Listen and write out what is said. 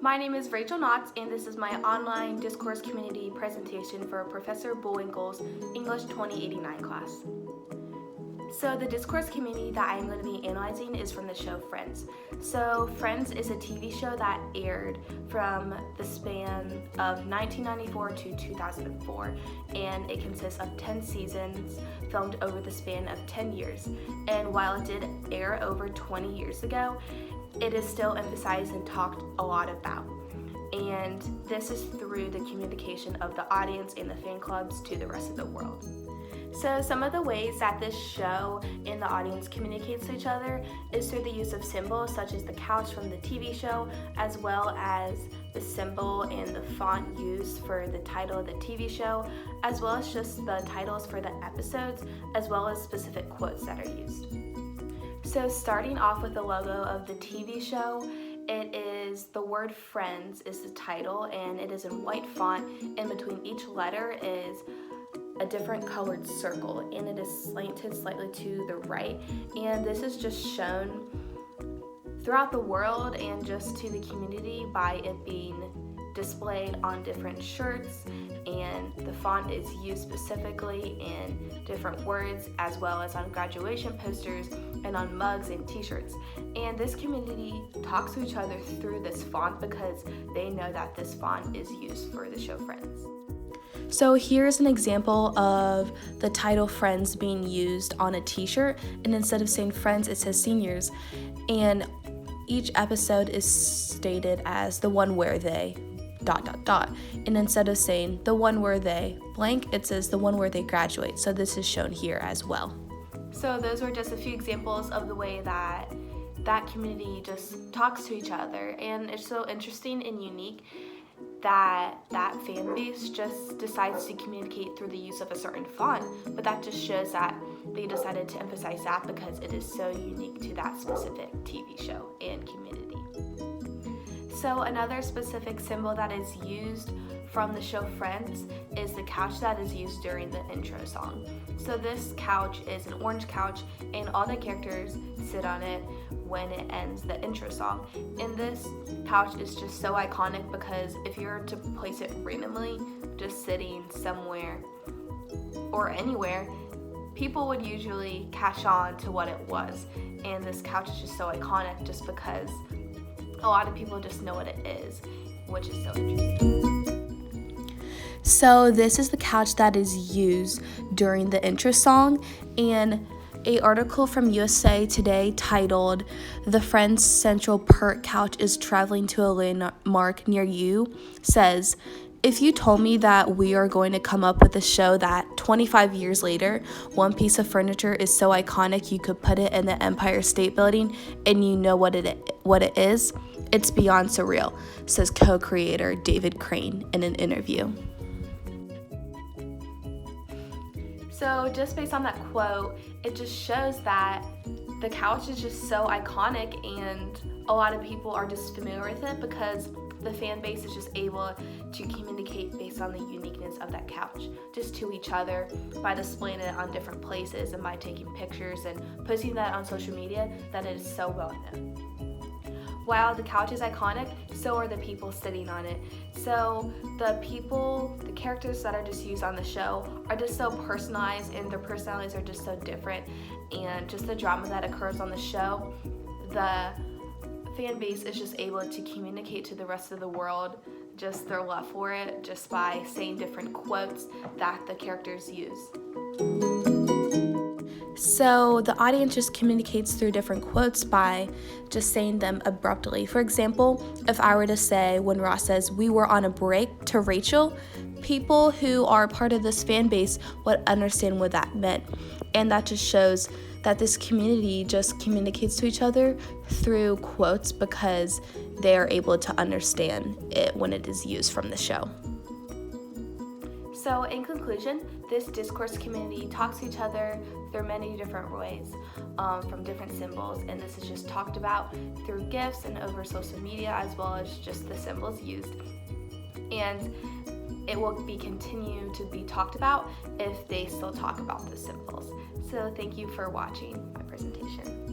My name is Rachel Knotts, and this is my online Discourse community presentation for Professor Bullwinkle's English 2089 class. So the Discourse community that I'm going to be analyzing is from the show Friends. So Friends is a TV show that aired from the span of 1994 to 2004, and it consists of 10 seasons filmed over the span of 10 years. And while it did air over 20 years ago, it is still emphasized and talked a lot about. And this is through the communication of the audience and the fan clubs to the rest of the world. So some of the ways that this show and the audience communicates to each other is through the use of symbols such as the couch from the TV show, as well as the symbol and the font used for the title of the TV show, as well as just the titles for the episodes, as well as specific quotes that are used. So starting off with the logo of the TV show, it is the word Friends is the title, and it is in white font. In between each letter is a different colored circle, and it is slanted slightly to the right, and this is just shown throughout the world and just to the community by it being displayed on different shirts, and the font is used specifically in different words, as well as on graduation posters and on mugs and t-shirts. And this community talks to each other through this font because they know that this font is used for the show Friends. So here's an example of the title Friends being used on a t-shirt, and instead of saying Friends, it says Seniors, and each episode is stated as the one where they ... and instead of saying the one where they blank, it says the one where they graduate. So this is shown here as well. So those were just a few examples of the way that community just talks to each other, and it's so interesting and unique that fan base just decides to communicate through the use of a certain font, but that just shows that they decided to emphasize that because it is so unique to that specific TV show and community. So another specific symbol that is used from the show Friends is the couch that is used during the intro song. So this couch is an orange couch, and all the characters sit on it when it ends the intro song. And this couch is just so iconic because if you were to place it randomly, just sitting somewhere or anywhere, people would usually catch on to what it was. And this couch is just so iconic just because a lot of people just know what it is, which is so interesting. So this is the couch that is used during the intro song, and an article from USA Today titled "The Friends Central Perk Couch is Traveling to a Landmark Near You" says, "If you told me that we are going to come up with a show that 25 years later, one piece of furniture is so iconic you could put it in the Empire State Building and you know what it is, it's beyond surreal," says co-creator David Crane in an interview. So just based on that quote, it just shows that the couch is just so iconic, and a lot of people are just familiar with it because the fan base is just able to communicate based on the uniqueness of that couch just to each other by displaying it on different places and by taking pictures and posting that on social media, that it is so well known. While the couch is iconic, so are the people sitting on it. So the characters that are just used on the show are just so personalized, and their personalities are just so different, and just the drama that occurs on the show, the fan base is just able to communicate to the rest of the world just their love for it just by saying different quotes that the characters use. So the audience just communicates through different quotes by just saying them abruptly. For example, if I were to say when Ross says, "We were on a break," to Rachel, people who are part of this fan base would understand what that meant. And that just shows that this community just communicates to each other through quotes because they are able to understand it when it is used from the show. So in conclusion, this Discourse community talks to each other through many different ways, from different symbols, and this is just talked about through gifts and over social media, as well as just the symbols used. And it will continue to be talked about if they still talk about the symbols. So thank you for watching my presentation.